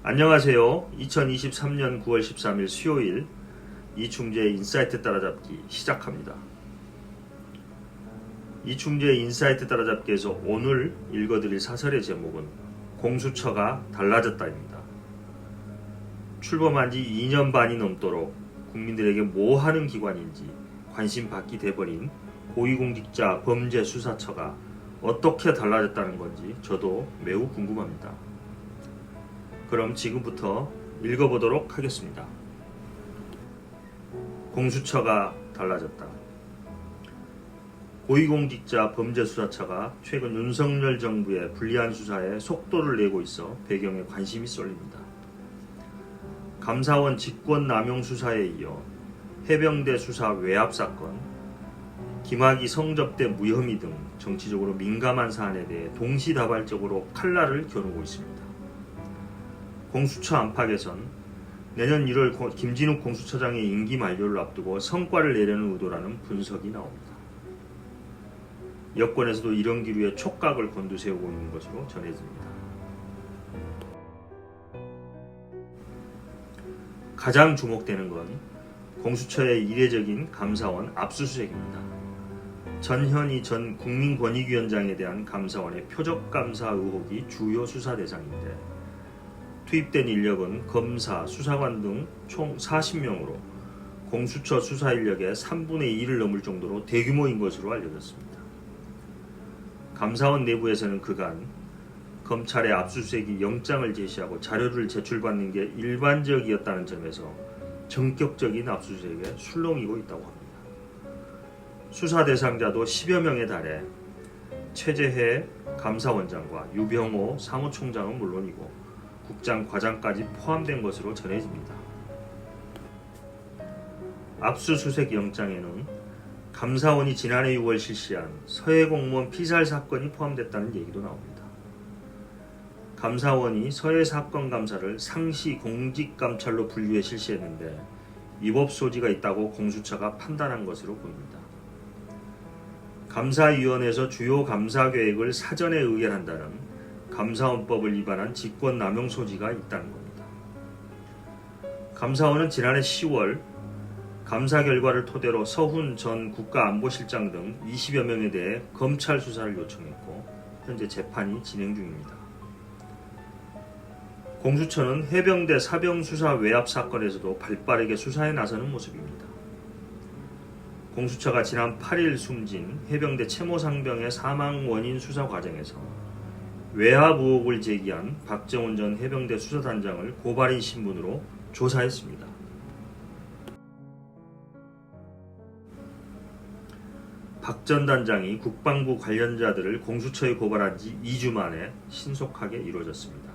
안녕하세요. 2023년 9월 13일 수요일 이충재의 인사이트 따라잡기 시작합니다. 이충재의 인사이트 따라잡기에서 오늘 읽어드릴 사설의 제목은 공수처가 달라졌다입니다. 출범한 지 2년 반이 넘도록 국민들에게 뭐 하는 기관인지 관심 받기 돼버린 고위공직자 범죄수사처가 어떻게 달라졌다는 건지 저도 매우 궁금합니다. 그럼 지금부터 읽어보도록 하겠습니다. 공수처가 달라졌다. 고위공직자 범죄수사처가 최근 윤석열 정부의 불리한 수사에 속도를 내고 있어 배경에 관심이 쏠립니다. 감사원 직권남용 수사에 이어 해병대 수사 외압 사건, 김학의 성접대 무혐의 등 정치적으로 민감한 사안에 대해 동시다발적으로 칼날을 겨누고 있습니다. 공수처 안팎에선 내년 1월 김진욱 공수처장의 임기 만료를 앞두고 성과를 내려는 의도라는 분석이 나옵니다. 여권에서도 이런 기류의 촉각을 곤두세우고 있는 것으로 전해집니다. 가장 주목되는 건 공수처의 이례적인 감사원 압수수색입니다. 전현희 전 국민권익위원장에 대한 감사원의 표적감사 의혹이 주요 수사 대상인데 투입된 인력은 검사, 수사관 등 총 40명으로 공수처 수사 인력의 3분의 2를 넘을 정도로 대규모인 것으로 알려졌습니다. 감사원 내부에서는 그간 검찰의 압수수색이 영장을 제시하고 자료를 제출받는 게 일반적이었다는 점에서 전격적인 압수수색에 술렁이고 있다고 합니다. 수사 대상자도 10여 명에 달해 최재해 감사원장과 유병호 사무총장은 물론이고 국장, 과장까지 포함된 것으로 전해집니다. 압수수색 영장에는 감사원이 지난해 6월 실시한 서해 공무원 피살 사건이 포함됐다는 얘기도 나옵니다. 감사원이 서해 사건 감사를 상시 공직감찰로 분류해 실시했는데 위법 소지가 있다고 공수처가 판단한 것으로 보입니다. 감사위원회에서 주요 감사 계획을 사전에 의결한다는 감사원법을 위반한 직권남용 소지가 있다는 겁니다. 감사원은 지난해 10월 감사 결과를 토대로 서훈 전 국가안보실장 등 20여 명에 대해 검찰 수사를 요청했고 현재 재판이 진행 중입니다. 공수처는 해병대 사병 수사 외압 사건에서도 발빠르게 수사에 나서는 모습입니다. 공수처가 지난 8일 숨진 해병대 채모상병의 사망 원인 수사 과정에서 외압 의혹을 제기한 박정훈 전 해병대 수사단장을 고발인 신분으로 조사했습니다. 박 전 단장이 국방부 관련자들을 공수처에 고발한 지 2주 만에 신속하게 이루어졌습니다.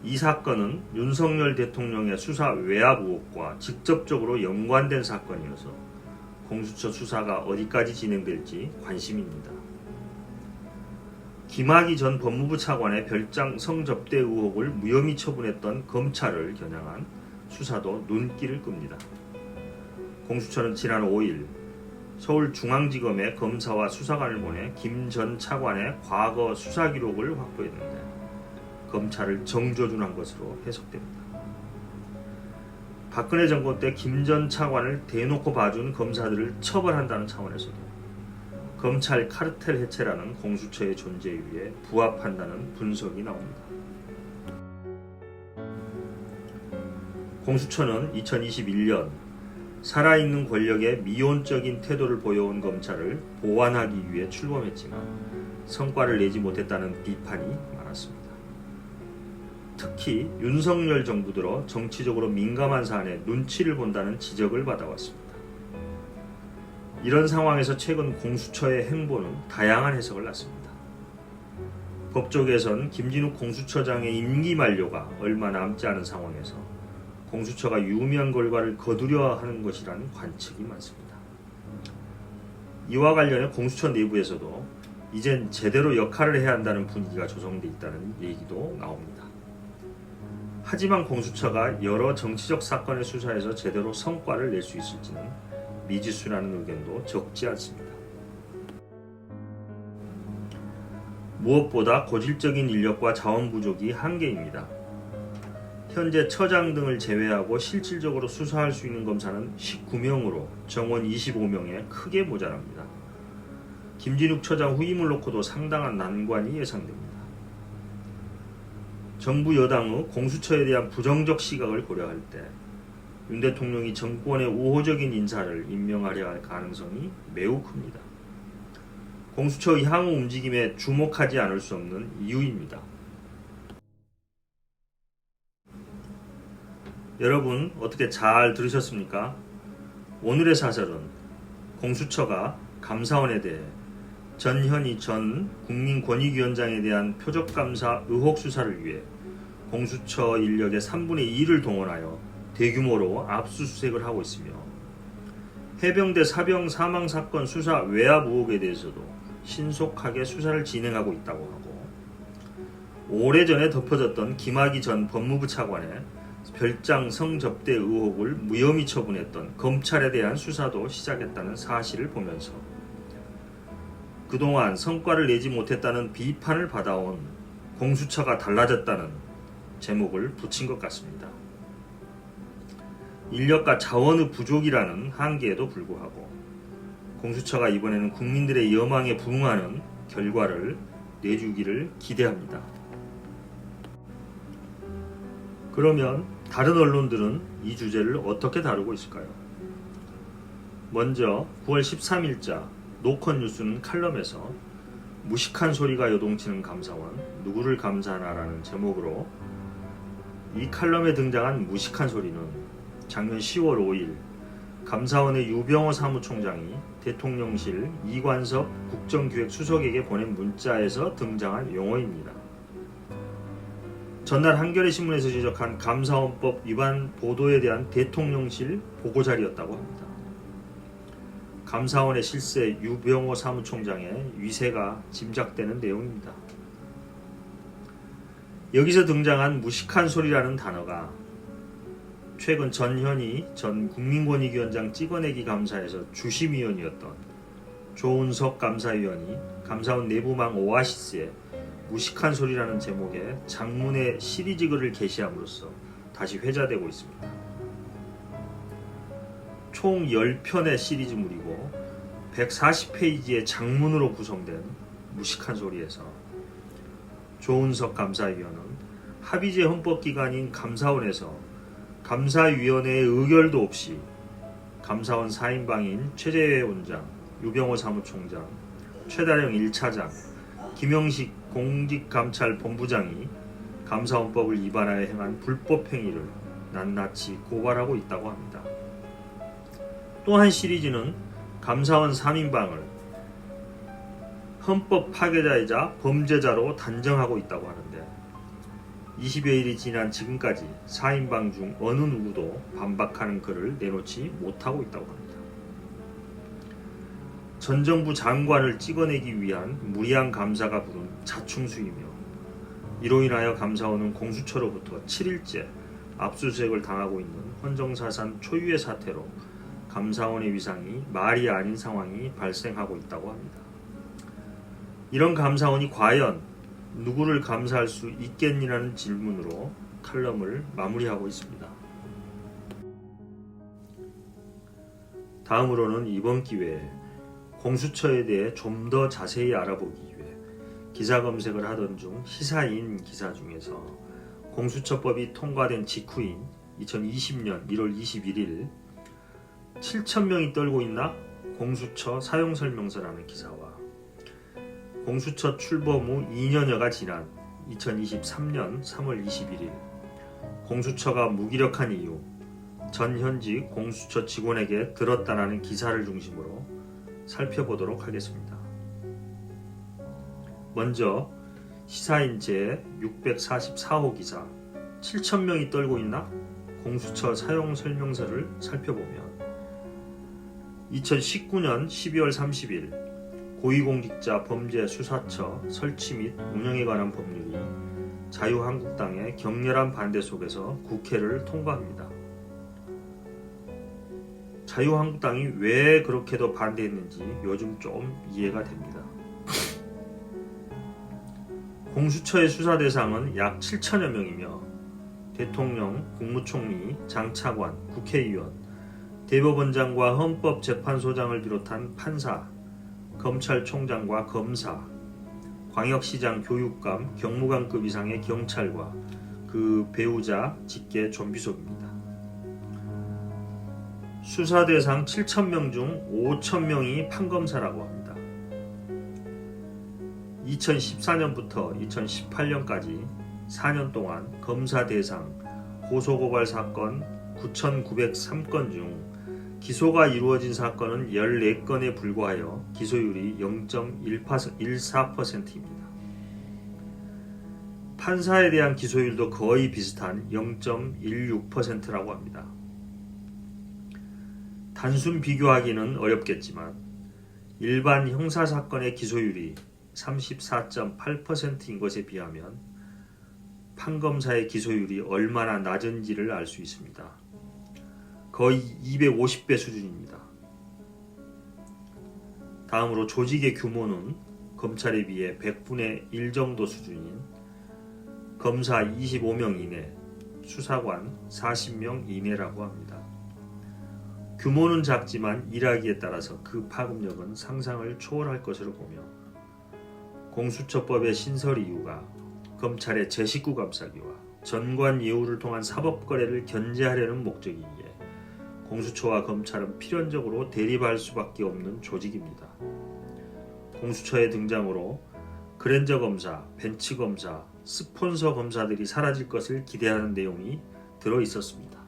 이 사건은 윤석열 대통령의 수사 외압 의혹과 직접적으로 연관된 사건이어서 공수처 수사가 어디까지 진행될지 관심입니다. 김학의 전 법무부 차관의 별장 성접대 의혹을 무혐의 처분했던 검찰을 겨냥한 수사도 눈길을 끕니다. 공수처는 지난 5일 서울중앙지검에 검사와 수사관을 보내 김 전 차관의 과거 수사 기록을 확보했는데 검찰을 정조준한 것으로 해석됩니다. 박근혜 정권 때 김 전 차관을 대놓고 봐준 검사들을 처벌한다는 차원에서도 검찰 카르텔 해체라는 공수처의 존재 이유에 부합한다는 분석이 나옵니다. 공수처는 2021년 살아있는 권력의 미온적인 태도를 보여온 검찰을 보완하기 위해 출범했지만 성과를 내지 못했다는 비판이 많았습니다. 특히 윤석열 정부 들어 정치적으로 민감한 사안에 눈치를 본다는 지적을 받아왔습니다. 이런 상황에서 최근 공수처의 행보는 다양한 해석을 낳습니다. 법조계에선 김진욱 공수처장의 임기 만료가 얼마 남지 않은 상황에서 공수처가 유의미한 결과를 거두려 하는 것이라는 관측이 많습니다. 이와 관련해 공수처 내부에서도 이젠 제대로 역할을 해야 한다는 분위기가 조성돼 있다는 얘기도 나옵니다. 하지만 공수처가 여러 정치적 사건의 수사에서 제대로 성과를 낼 수 있을지는 미지수라는 의견도 적지 않습니다. 무엇보다 고질적인 인력과 자원 부족이 한계입니다. 현재 처장 등을 제외하고 실질적으로 수사할 수 있는 검사는 19명으로 정원 25명에 크게 모자랍니다. 김진욱 처장 후임을 놓고도 상당한 난관이 예상됩니다. 정부 여당의 공수처에 대한 부정적 시각을 고려할 때 윤 대통령이 정권의 우호적인 인사를 임명하려 할 가능성이 매우 큽니다. 공수처의 향후 움직임에 주목하지 않을 수 없는 이유입니다. 여러분 어떻게 잘 들으셨습니까? 오늘의 사설은 공수처가 감사원에 대해 전현희 전 국민권익위원장에 대한 표적감사 의혹 수사를 위해 공수처 인력의 3분의 2를 동원하여 대규모로 압수수색을 하고 있으며 해병대 사병 사망 사건 수사 외압 의혹에 대해서도 신속하게 수사를 진행하고 있다고 하고 오래전에 덮어졌던 김학의 전 법무부 차관의 별장 성접대 의혹을 무혐의 처분했던 검찰에 대한 수사도 시작했다는 사실을 보면서 그동안 성과를 내지 못했다는 비판을 받아온 공수처가 달라졌다는 제목을 붙인 것 같습니다. 인력과 자원의 부족이라는 한계에도 불구하고 공수처가 이번에는 국민들의 여망에 부응하는 결과를 내주기를 기대합니다. 그러면 다른 언론들은 이 주제를 어떻게 다루고 있을까요? 먼저 9월 13일자 노컷뉴스는 칼럼에서 무식한 소리가 요동치는 감사원, 누구를 감사하나라는 제목으로 이 칼럼에 등장한 무식한 소리는 작년 10월 5일 감사원의 유병호 사무총장이 대통령실 이관섭 국정기획수석에게 보낸 문자에서 등장한 용어입니다. 전날 한겨레 신문에서 지적한 감사원법 위반 보도에 대한 대통령실 보고자리였다고 합니다. 감사원의 실세 유병호 사무총장의 위세가 짐작되는 내용입니다. 여기서 등장한 무식한 소리라는 단어가 최근 전현희 전 국민권익위원장 찍어내기 감사에서 주심위원이었던 조은석 감사위원이 감사원 내부망 오아시스에 무식한 소리라는 제목의 장문의 시리즈 글을 게시함으로써 다시 회자되고 있습니다. 총 10편의 시리즈물이고 140페이지의 장문으로 구성된 무식한 소리에서 조은석 감사위원은 합의제 헌법기관인 감사원에서 감사위원회의 의결도 없이 감사원 4인방인 최재회 원장, 유병호 사무총장, 최다령 1차장, 김영식 공직감찰본부장이 감사원법을 위반하여 행한 불법 행위를 낱낱이 고발하고 있다고 합니다. 또 한 시리즈는 감사원 3인방을 헌법 파괴자이자 범죄자로 단정하고 있다고 하는데 20여일이 지난 지금까지 4인방 중 어느 누구도 반박하는 글을 내놓지 못하고 있다고 합니다. 전 정부 장관을 찍어내기 위한 무리한 감사가 부른 자충수이며 이로 인하여 감사원은 공수처로부터 7일째 압수수색을 당하고 있는 헌정사상 초유의 사태로 감사원의 위상이 말이 아닌 상황이 발생하고 있다고 합니다. 이런 감사원이 과연 누구를 감사할 수 있겠니라는 질문으로 칼럼을 마무리하고 있습니다. 다음으로는 이번 기회에 공수처에 대해 좀 더 자세히 알아보기 위해 기사 검색을 하던 중 시사인 기사 중에서 공수처법이 통과된 직후인 2020년 1월 21일 7,000명이 떨고 있나? 공수처 사용설명서라는 기사와 공수처 출범 후 2년여가 지난 2023년 3월 21일 공수처가 무기력한 이유 전 현직 공수처 직원에게 들었다라는 기사를 중심으로 살펴보도록 하겠습니다. 먼저 시사인 제 644호 기사 7,000명이 떨고 있나? 공수처 사용설명서를 살펴보면 2019년 12월 30일 고위공직자 범죄수사처 설치 및 운영에 관한 법률이 자유한국당의 격렬한 반대 속에서 국회를 통과합니다. 자유한국당이 왜 그렇게도 반대했는지 요즘 좀 이해가 됩니다. 공수처의 수사 대상은 약 7천여 명이며 대통령, 국무총리, 장차관, 국회의원, 대법원장과 헌법재판소장을 비롯한 판사, 검찰총장과 검사, 광역시장, 교육감, 경무관급 이상의 경찰과 그 배우자, 직계 좀비속입니다. 수사 대상 7,000명 중 5,000명이 판검사라고 합니다. 2014년부터 2018년까지 4년 동안 검사 대상 고소고발 사건 9,903건 중 기소가 이루어진 사건은 14건에 불과하여 기소율이 0.14%입니다. 판사에 대한 기소율도 거의 비슷한 0.16%라고 합니다. 단순 비교하기는 어렵겠지만 일반 형사사건의 기소율이 34.8%인 것에 비하면 판검사의 기소율이 얼마나 낮은지를 알 수 있습니다. 거의 250배 수준입니다. 다음으로 조직의 규모는 검찰에 비해 100분의 1 정도 수준인 검사 25명 이내, 수사관 40명 이내라고 합니다. 규모는 작지만 일하기에 따라서 그 파급력은 상상을 초월할 것으로 보며 공수처법의 신설 이유가 검찰의 제19 감싸기와 전관 예우를 통한 사법거래를 견제하려는 목적이기에 공수처와 검찰은 필연적으로 대립할 수밖에 없는 조직입니다. 공수처의 등장으로 그랜저 검사, 벤치 검사, 스폰서 검사들이 사라질 것을 기대하는 내용이 들어 있었습니다.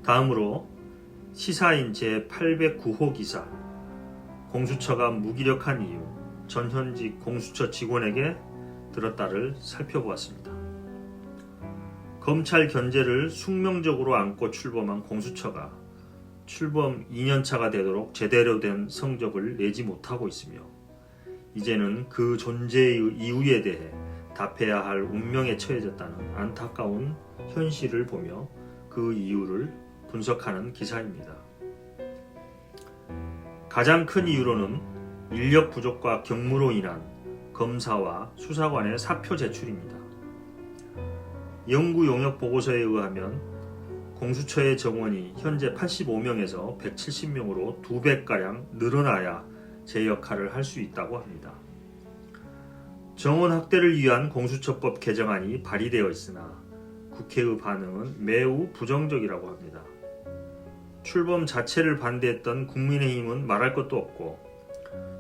다음으로 시사인 제809호 기사 공수처가 무기력한 이유 전현직 공수처 직원에게 들었다를 살펴보았습니다. 검찰 견제를 숙명적으로 안고 출범한 공수처가 출범 2년차가 되도록 제대로 된 성적을 내지 못하고 있으며 이제는 그 존재의 이유에 대해 답해야 할 운명에 처해졌다는 안타까운 현실을 보며 그 이유를 분석하는 기사입니다. 가장 큰 이유로는 인력 부족과 경무로 인한 검사와 수사관의 사표 제출입니다. 연구 용역 보고서에 의하면 공수처의 정원이 현재 85명에서 170명으로 2배가량 늘어나야 제 역할을 할 수 있다고 합니다. 정원 확대를 위한 공수처법 개정안이 발의되어 있으나 국회의 반응은 매우 부정적이라고 합니다. 출범 자체를 반대했던 국민의힘은 말할 것도 없고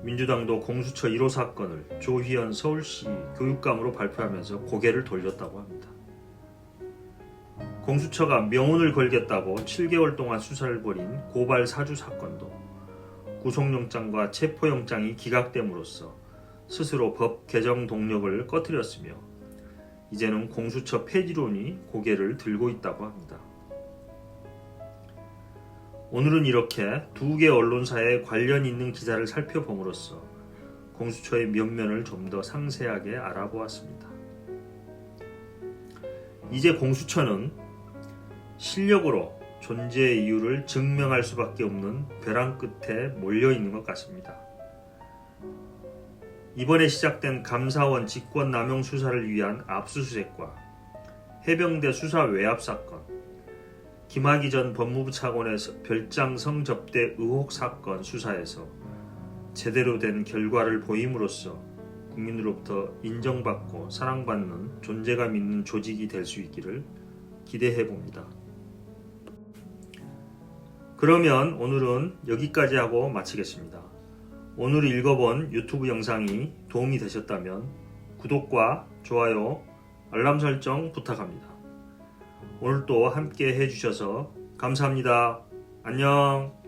민주당도 공수처 1호 사건을 조희연 서울시 교육감으로 발표하면서 고개를 돌렸다고 합니다. 공수처가 명운을 걸겠다고 7개월 동안 수사를 벌인 고발 사주 사건도 구속영장과 체포영장이 기각됨으로써 스스로 법 개정 동력을 꺼트렸으며 이제는 공수처 폐지론이 고개를 들고 있다고 합니다. 오늘은 이렇게 두 개 언론사에 관련 있는 기사를 살펴봄으로써 공수처의 면면을 좀 더 상세하게 알아보았습니다. 이제 공수처는 실력으로 존재의 이유를 증명할 수밖에 없는 벼랑 끝에 몰려있는 것 같습니다. 이번에 시작된 감사원 직권남용 수사를 위한 압수수색과 해병대 수사 외압 사건, 김학의 전 법무부 차관의 별장 성접대 의혹 사건 수사에서 제대로 된 결과를 보임으로써 국민으로부터 인정받고 사랑받는 존재감 있는 조직이 될 수 있기를 기대해 봅니다. 그러면 오늘은 여기까지 하고 마치겠습니다. 오늘 읽어본 유튜브 영상이 도움이 되셨다면 구독과 좋아요, 알람 설정 부탁합니다. 오늘도 함께 해주셔서 감사합니다. 안녕.